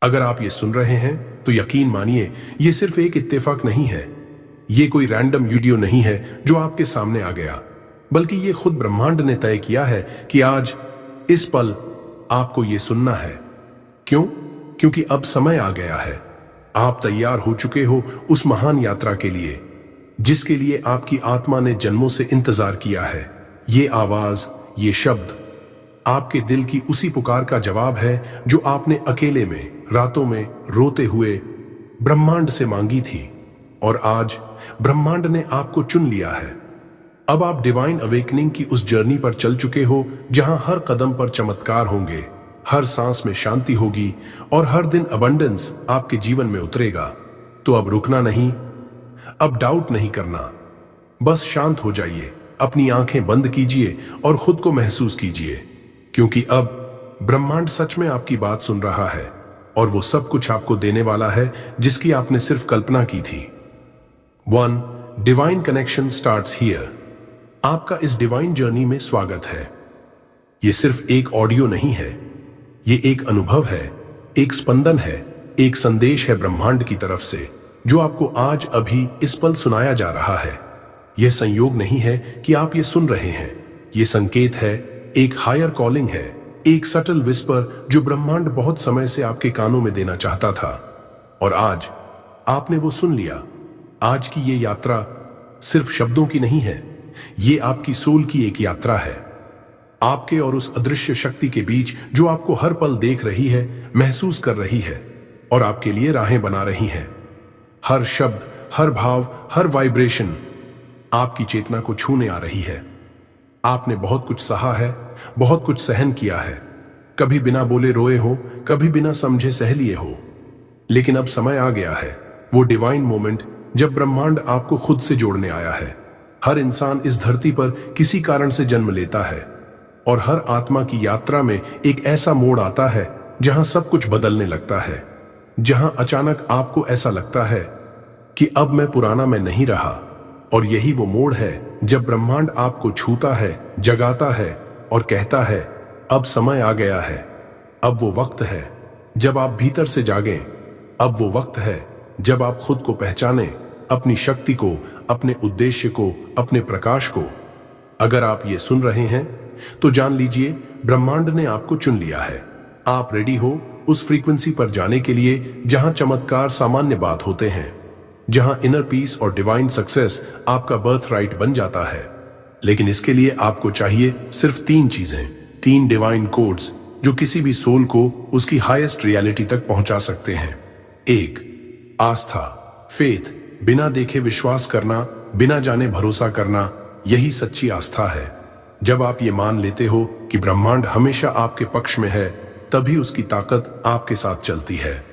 अगर आप ये सुन रहे हैं तो यकीन मानिए ये सिर्फ एक इत्तेफाक नहीं है। ये कोई रैंडम वीडियो नहीं है जो आपके सामने आ गया, बल्कि ये खुद ब्रह्मांड ने तय किया है कि आज इस पल आपको ये सुनना है। क्यों? क्योंकि अब समय आ गया है। आप तैयार हो चुके हो उस महान यात्रा के लिए जिसके लिए आपकी आत्मा ने जन्मों से इंतजार किया है। ये आवाज, ये शब्द आपके दिल की उसी पुकार का जवाब है जो आपने अकेले में, रातों में, रोते हुए ब्रह्मांड से मांगी थी। और आज ब्रह्मांड ने आपको चुन लिया है। अब आप डिवाइन अवेकनिंग की उस जर्नी पर चल चुके हो जहां हर कदम पर चमत्कार होंगे, हर सांस में शांति होगी और हर दिन अबंडेंस आपके जीवन में उतरेगा। तो अब रुकना नहीं, अब डाउट नहीं करना, बस शांत हो जाइए, अपनी आंखें बंद कीजिए और खुद को महसूस कीजिए, क्योंकि अब ब्रह्मांड सच में आपकी बात सुन रहा है और वो सब कुछ आपको देने वाला है जिसकी आपने सिर्फ कल्पना की थी। 1. Divine connection starts here. आपका इस डिवाइन जर्नी में स्वागत है। ये सिर्फ एक ऑडियो नहीं है, ये एक अनुभव है, एक स्पंदन है, एक संदेश है ब्रह्मांड की तरफ से जो आपको आज अभी इस पल सुनाया जा रहा है। यह संयोग नहीं है कि आप ये सुन रहे हैं, ये संकेत है, एक हायर कॉलिंग है, एक सटल विस्पर जो ब्रह्मांड बहुत समय से आपके कानों में देना चाहता था। और आज आपने वो सुन लिया। आज की ये यात्रा सिर्फ शब्दों की नहीं है, ये आपकी सोल की एक यात्रा है, आपके और उस अदृश्य शक्ति के बीच जो आपको हर पल देख रही है, महसूस कर रही है और आपके लिए राहें बना रही है। हर शब्द, हर भाव, हर वाइब्रेशन आपकी चेतना को छूने आ रही है। आपने बहुत कुछ सहा है, बहुत कुछ सहन किया है, कभी बिना बोले रोए हो, कभी बिना समझे सह लिए हो, लेकिन अब समय आ गया है, वो डिवाइन मोमेंट जब ब्रह्मांड आपको खुद से जोड़ने आया है। हर इंसान इस धरती पर किसी कारण से जन्म लेता है और हर आत्मा की यात्रा में एक ऐसा मोड़ आता है जहां सब कुछ बदलने लगता है, जहां अचानक आपको ऐसा लगता है कि अब मैं पुराना मैं नहीं रहा। और यही वो मोड़ है जब ब्रह्मांड आपको छूता है, जगाता है और कहता है, अब समय आ गया है, अब वो वक्त है जब आप भीतर से जागें, अब वो वक्त है जब आप खुद को पहचानें, अपनी शक्ति को, अपने उद्देश्य को, अपने प्रकाश को। अगर आप ये सुन रहे हैं तो जान लीजिए ब्रह्मांड ने आपको चुन लिया है। आप रेडी हो उस फ्रीक्वेंसी पर जाने के लिए जहां चमत्कार सामान्य बात होते हैं, जहां इनर पीस और डिवाइन सक्सेस आपका बर्थ राइट बन जाता है। लेकिन इसके लिए आपको चाहिए सिर्फ 3 चीजें, 3 डिवाइन कोड्स जो किसी भी सोल को उसकी हाईएस्ट रियलिटी तक पहुंचा सकते हैं। 1. आस्था, फेथ, बिना देखे विश्वास करना, बिना जाने भरोसा करना, यही सच्ची आस्था है। जब आप ये मान लेते हो कि ब्रह्मांड हमेशा आपके पक्ष में है, तभी उसकी ताकत आपके साथ चलती है।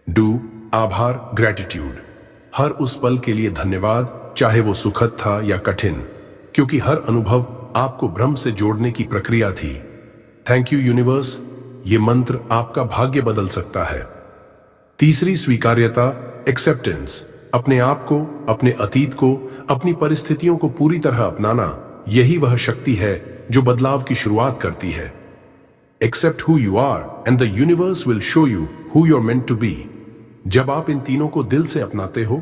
2. आभार, ग्रेटिट्यूड, हर उस पल के लिए धन्यवाद, चाहे वो सुखद था या कठिन, क्योंकि हर अनुभव आपको ब्रह्म से जोड़ने की प्रक्रिया थी। थैंक यू यूनिवर्स, ये मंत्र आपका भाग्य बदल सकता है। 3. स्वीकार्यता, एक्सेप्टेंस, अपने आप को, अपने अतीत को, अपनी परिस्थितियों को पूरी तरह अपनाना, यही वह शक्ति है जो बदलाव की शुरुआत करती है। Accept who you are and the universe will show you who you're meant to be. जब आप इन तीनों को दिल से अपनाते हो,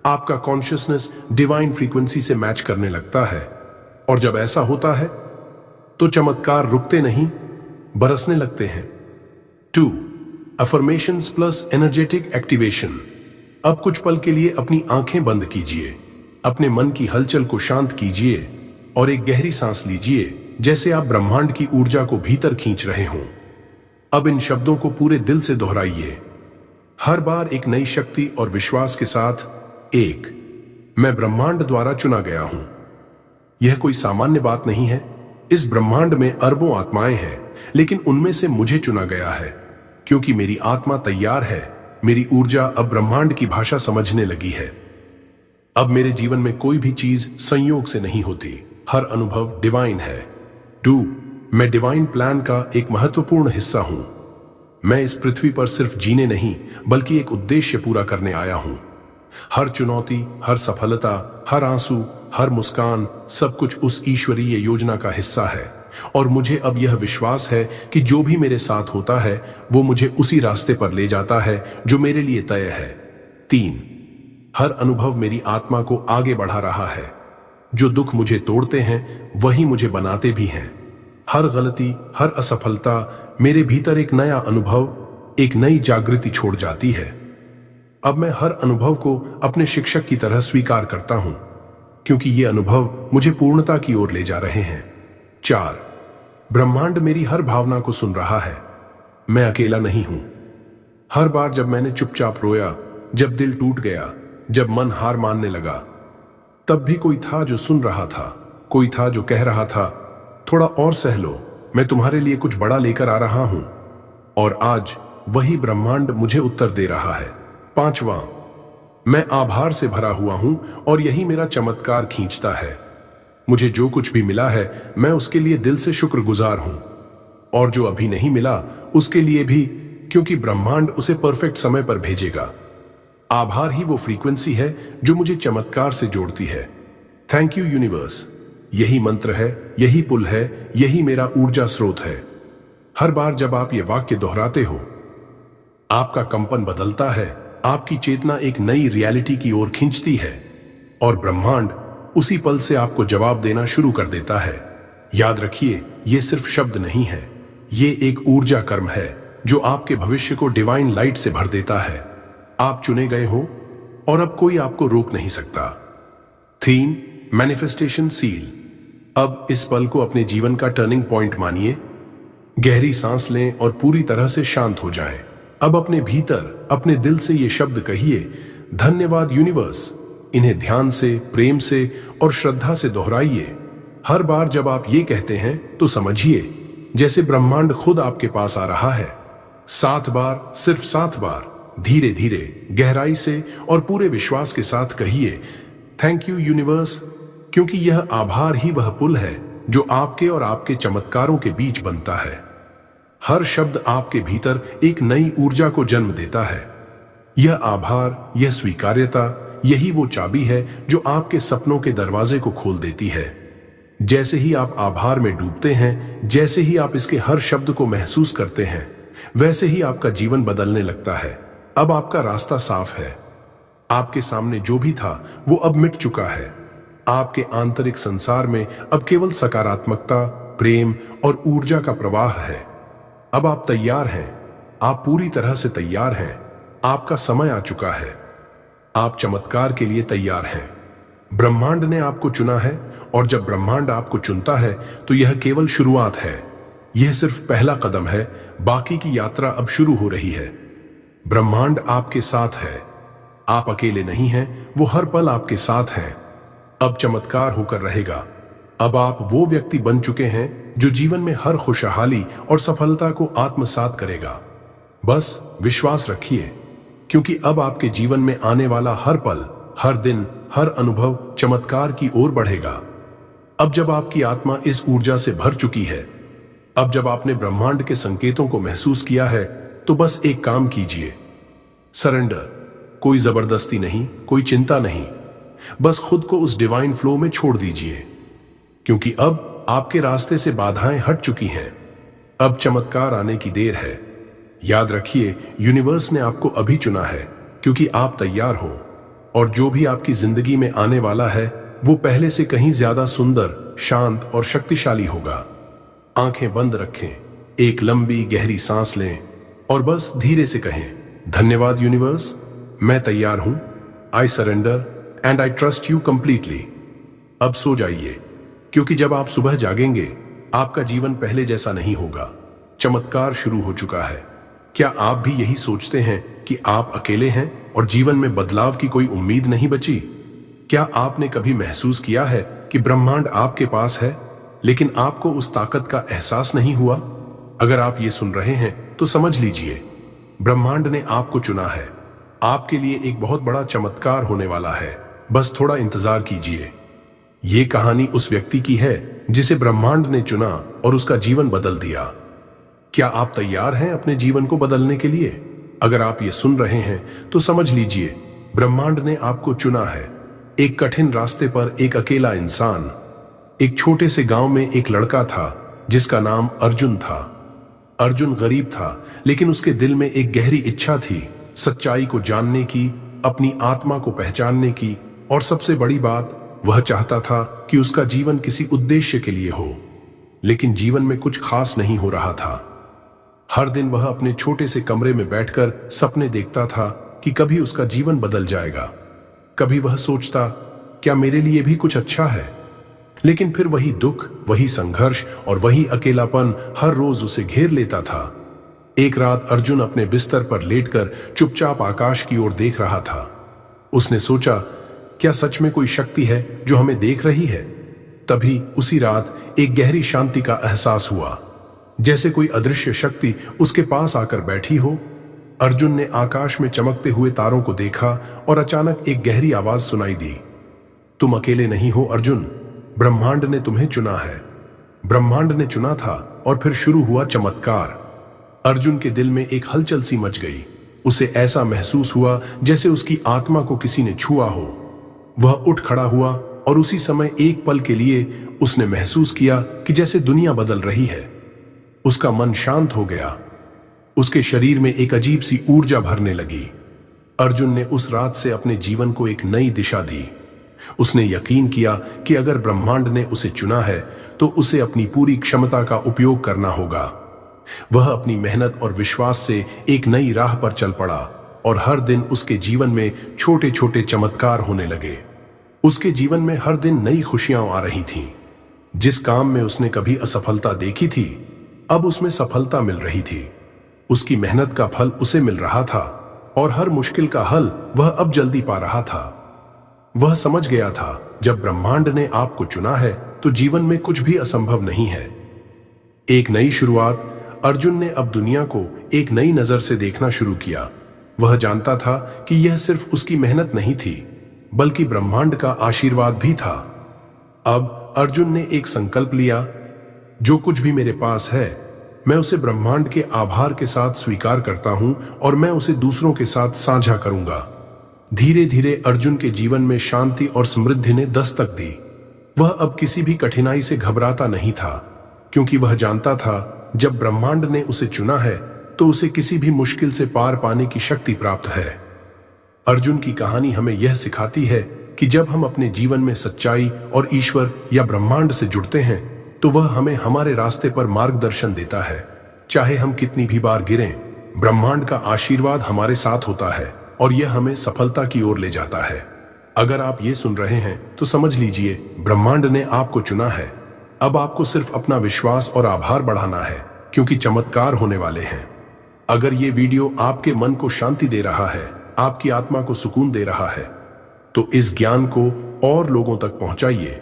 आपका कॉन्शियसनेस डिवाइन फ्रीक्वेंसी से मैच करने लगता है। और जब ऐसा होता है तो चमत्कार रुकते नहीं, बरसने लगते हैं। 2. अफर्मेशंस प्लस एनर्जेटिक एक्टिवेशन, अब कुछ पल के लिए अपनी आंखें बंद कीजिए, अपने मन की हलचल को शांत कीजिए और एक गहरी सांस लीजिए, जैसे आप ब्रह्मांड की ऊर्जा को भीतर खींच रहे हों। अब इन शब्दों को पूरे दिल से दोहराइए, हर बार एक नई शक्ति और विश्वास के साथ। 1. मैं ब्रह्मांड द्वारा चुना गया हूं। यह कोई सामान्य बात नहीं है। इस ब्रह्मांड में अरबों आत्माएं हैं, लेकिन उनमें से मुझे चुना गया है क्योंकि मेरी आत्मा तैयार है। मेरी ऊर्जा अब ब्रह्मांड की भाषा समझने लगी है। अब मेरे जीवन में कोई भी चीज संयोग से नहीं होती, हर अनुभव डिवाइन है। 2. मैं डिवाइन प्लान का एक महत्वपूर्ण हिस्सा हूं। मैं इस पृथ्वी पर सिर्फ जीने नहीं, बल्कि एक उद्देश्य पूरा करने आया हूं। हर चुनौती, हर सफलता, हर आंसू, हर मुस्कान, सब कुछ उस ईश्वरीय योजना का हिस्सा है और मुझे अब यह विश्वास है कि जो भी मेरे साथ होता है वो मुझे उसी रास्ते पर ले जाता है जो मेरे लिए तय है। 3, हर अनुभव मेरी आत्मा को आगे बढ़ा रहा है। जो दुख मुझे तोड़ते हैं वही मुझे बनाते भी हैं। हर गलती, हर असफलता मेरे भीतर एक नया अनुभव, एक नई जागृति छोड़ जाती है। अब मैं हर अनुभव को अपने शिक्षक की तरह स्वीकार करता हूं, क्योंकि ये अनुभव मुझे पूर्णता की ओर ले जा रहे हैं। 4, ब्रह्मांड मेरी हर भावना को सुन रहा है। मैं अकेला नहीं हूं। हर बार जब मैंने चुपचाप रोया, जब दिल टूट गया, जब मन हार मानने लगा, तब भी कोई था जो सुन रहा था। कोई था जो कह रहा था, थोड़ा और सह लो, मैं तुम्हारे लिए कुछ बड़ा लेकर आ रहा हूं। और आज वही ब्रह्मांड मुझे उत्तर दे रहा है। 5वां, मैं आभार से भरा हुआ हूं और यही मेरा चमत्कार खींचता है। मुझे जो कुछ भी मिला है मैं उसके लिए दिल से शुक्रगुजार हूं, और जो अभी नहीं मिला उसके लिए भी, क्योंकि ब्रह्मांड उसे परफेक्ट समय पर भेजेगा। आभार ही वो फ्रीक्वेंसी है जो मुझे चमत्कार से जोड़ती है। Thank you universe. यही मंत्र है, यही पुल है, यही मेरा ऊर्जा स्रोत है। हर बार जब आप ये वाक्य दोहराते हो, आपका कंपन बदलता है, आपकी चेतना एक नई रियलिटी की ओर खींचती है, और ब्रह्मांड उसी पल से आपको जवाब देना शुरू कर देता है। याद रखिए, ये सिर्फ शब्द नहीं है, ये एक ऊर्जा कर्म है जो आपके भविष्य को डिवाइन लाइट से भर देता है। आप चुने गए हो और अब कोई आपको रोक नहीं सकता। 3, मैनिफेस्टेशन सील। अब इस पल को अपने जीवन का टर्निंग पॉइंट मानिए। गहरी सांस लें और पूरी तरह से शांत हो जाएं। अब अपने भीतर, अपने दिल से ये शब्द कहिए, धन्यवाद यूनिवर्स। इन्हें ध्यान से, प्रेम से और श्रद्धा से दोहराइए। हर बार जब आप ये कहते हैं तो समझिए जैसे ब्रह्मांड खुद आपके पास आ रहा है। 7 बार, सिर्फ 7 बार, धीरे धीरे, गहराई से और पूरे विश्वास के साथ कहिए, थैंक यू यूनिवर्स, क्योंकि यह आभार ही वह पुल है जो आपके और आपके चमत्कारों के बीच बनता है। हर शब्द आपके भीतर एक नई ऊर्जा को जन्म देता है। यह आभार, यह स्वीकार्यता, यही वो चाबी है जो आपके सपनों के दरवाजे को खोल देती है। जैसे ही आप आभार में डूबते हैं, जैसे ही आप इसके हर शब्द को महसूस करते हैं, वैसे ही आपका जीवन बदलने लगता है। अब आपका रास्ता साफ है। आपके सामने जो भी था वो अब मिट चुका है। आपके आंतरिक संसार में अब केवल सकारात्मकता, प्रेम और ऊर्जा का प्रवाह है। अब आप तैयार हैं। आप पूरी तरह से तैयार हैं। आपका समय आ चुका है। आप चमत्कार के लिए तैयार हैं। ब्रह्मांड ने आपको चुना है, और जब ब्रह्मांड आपको चुनता है तो यह केवल शुरुआत है। यह सिर्फ पहला कदम है। बाकी की यात्रा अब शुरू हो रही है। ब्रह्मांड आपके साथ है। आप अकेले नहीं हैं, वो हर पल आपके साथ हैं। अब चमत्कार होकर रहेगा। अब आप वो व्यक्ति बन चुके हैं जो जीवन में हर खुशहाली और सफलता को आत्मसात करेगा। बस विश्वास रखिए, क्योंकि अब आपके जीवन में आने वाला हर पल, हर दिन, हर अनुभव चमत्कार की ओर बढ़ेगा। अब जब आपकी आत्मा इस ऊर्जा से भर चुकी है, अब जब आपने ब्रह्मांड के संकेतों को महसूस किया है, तो बस एक काम कीजिए, सरेंडर। कोई जबरदस्ती नहीं, कोई चिंता नहीं, बस खुद को उस डिवाइन फ्लो में छोड़ दीजिए, क्योंकि अब आपके रास्ते से बाधाएं हट चुकी हैं। अब चमत्कार आने की देर है। याद रखिए, यूनिवर्स ने आपको अभी चुना है क्योंकि आप तैयार हो, और जो भी आपकी जिंदगी में आने वाला है वो पहले से कहीं ज्यादा सुंदर, शांत और शक्तिशाली होगा। आंखें बंद रखें, एक लंबी गहरी सांस लें और बस धीरे से कहें, धन्यवाद यूनिवर्स, मैं तैयार हूं। I surrender and I trust you completely. अब सो जाइए, क्योंकि जब आप सुबह जागेंगे आपका जीवन पहले जैसा नहीं होगा। चमत्कार शुरू हो चुका है। क्या आप भी यही सोचते हैं कि आप अकेले हैं और जीवन में बदलाव की कोई उम्मीद नहीं बची? क्या आपने कभी महसूस किया है कि ब्रह्मांड आपके पास है, लेकिन आपको उस ताकत का एहसास नहीं हुआ? अगर आप ये सुन रहे हैं तो समझ लीजिए, ब्रह्मांड ने आपको चुना है। आपके लिए एक बहुत बड़ा चमत्कार होने वाला है। बस थोड़ा इंतजार कीजिए। ये कहानी उस व्यक्ति की है जिसे ब्रह्मांड ने चुना और उसका जीवन बदल दिया। क्या आप तैयार हैं अपने जीवन को बदलने के लिए? अगर आप ये सुन रहे हैं तो समझ लीजिए, ब्रह्मांड ने आपको चुना है। एक कठिन रास्ते पर एक अकेला इंसान, एक छोटे से गांव में एक लड़का था जिसका नाम अर्जुन था। अर्जुन गरीब था, लेकिन उसके दिल में एक गहरी इच्छा थी, सच्चाई को जानने की, अपनी आत्मा को पहचानने की, और सबसे बड़ी बात, वह चाहता था कि उसका जीवन किसी उद्देश्य के लिए हो। लेकिन जीवन में कुछ खास नहीं हो रहा था। हर दिन वह अपने छोटे से कमरे में बैठकर सपने देखता था कि कभी उसका जीवन बदल जाएगा। कभी वह सोचता, क्या मेरे लिए भी कुछ अच्छा है? लेकिन फिर वही दुख, वही संघर्ष और वही अकेलापन हर रोज उसे घेर लेता था। एक रात अर्जुन अपने बिस्तर पर लेटकर चुपचाप आकाश की ओर देख रहा था। उसने सोचा, क्या सच में कोई शक्ति है जो हमें देख रही है? तभी उसी रात एक गहरी शांति का एहसास हुआ, जैसे कोई अदृश्य शक्ति उसके पास आकर बैठी हो। अर्जुन ने आकाश में चमकते हुए तारों को देखा और अचानक एक गहरी आवाज सुनाई दी, तुम अकेले नहीं हो अर्जुन, ब्रह्मांड ने तुम्हें चुना है। ब्रह्मांड ने चुना था। और फिर शुरू हुआ चमत्कार। अर्जुन के दिल में एक हलचल सी मच गई। उसे ऐसा महसूस हुआ जैसे उसकी आत्मा को किसी ने छुआ हो। वह उठ खड़ा हुआ और उसी समय एक पल के लिए उसने महसूस किया कि जैसे दुनिया बदल रही है। उसका मन शांत हो गया। उसके शरीर में एक अजीब सी ऊर्जा भरने लगी। अर्जुन ने उस रात से अपने जीवन को एक नई दिशा दी। उसने यकीन किया कि अगर ब्रह्मांड ने उसे चुना है तो उसे अपनी पूरी क्षमता का उपयोग करना होगा। वह अपनी मेहनत और विश्वास से एक नई राह पर चल पड़ा और हर दिन उसके जीवन में छोटे छोटे चमत्कार होने लगे। उसके जीवन में हर दिन नई खुशियां आ रही थीं। जिस काम में उसने कभी असफलता देखी थी, अब उसमें सफलता मिल रही थी। उसकी मेहनत का फल उसे मिल रहा था और हर मुश्किल का हल वह अब जल्दी पा रहा था। वह समझ गया था, जब ब्रह्मांड ने आपको चुना है तो जीवन में कुछ भी असंभव नहीं है। एक नई शुरुआत। अर्जुन ने अब दुनिया को एक नई नजर से देखना शुरू किया। वह जानता था कि यह सिर्फ उसकी मेहनत नहीं थी, बल्कि ब्रह्मांड का आशीर्वाद भी था। अब अर्जुन ने एक संकल्प लिया, जो कुछ भी मेरे पास है मैं उसे ब्रह्मांड के आभार के साथ स्वीकार करता हूं और मैं उसे दूसरों के साथ साझा करूंगा। धीरे धीरे अर्जुन के जीवन में शांति और समृद्धि ने दस्तक दी। वह अब किसी भी कठिनाई से घबराता नहीं था, क्योंकि वह जानता था जब ब्रह्मांड ने उसे चुना है तो उसे किसी भी मुश्किल से पार पाने की शक्ति प्राप्त है। अर्जुन की कहानी हमें यह सिखाती है कि जब हम अपने जीवन में सच्चाई और ईश्वर या ब्रह्मांड से जुड़ते हैं तो वह हमें हमारे रास्ते पर मार्गदर्शन देता है। चाहे हम कितनी भी बार गिरें, ब्रह्मांड का आशीर्वाद हमारे साथ होता है और यह हमें सफलता की ओर ले जाता है। अगर आप ये सुन रहे हैं तो समझ लीजिए, ब्रह्मांड ने आपको चुना है। अब आपको सिर्फ अपना विश्वास और आभार बढ़ाना है, क्योंकि चमत्कार होने वाले हैं। अगर ये वीडियो आपके मन को शांति दे रहा है, आपकी आत्मा को सुकून दे रहा है, तो इस ज्ञान को और लोगों तक पहुंचाइए।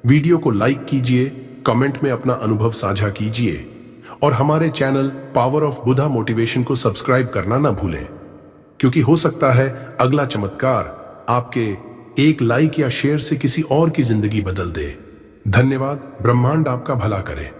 वीडियो को लाइक कीजिए, कमेंट में अपना अनुभव साझा कीजिए और हमारे channel power of Buddha motivation को सब्सक्राइब करना ना भूलें, क्योंकि हो सकता है अगला चमत्कार आपके एक लाइक या शेयर से किसी और की जिंदगी बदल दे। धन्यवाद। ब्रह्मांड आपका भला करे।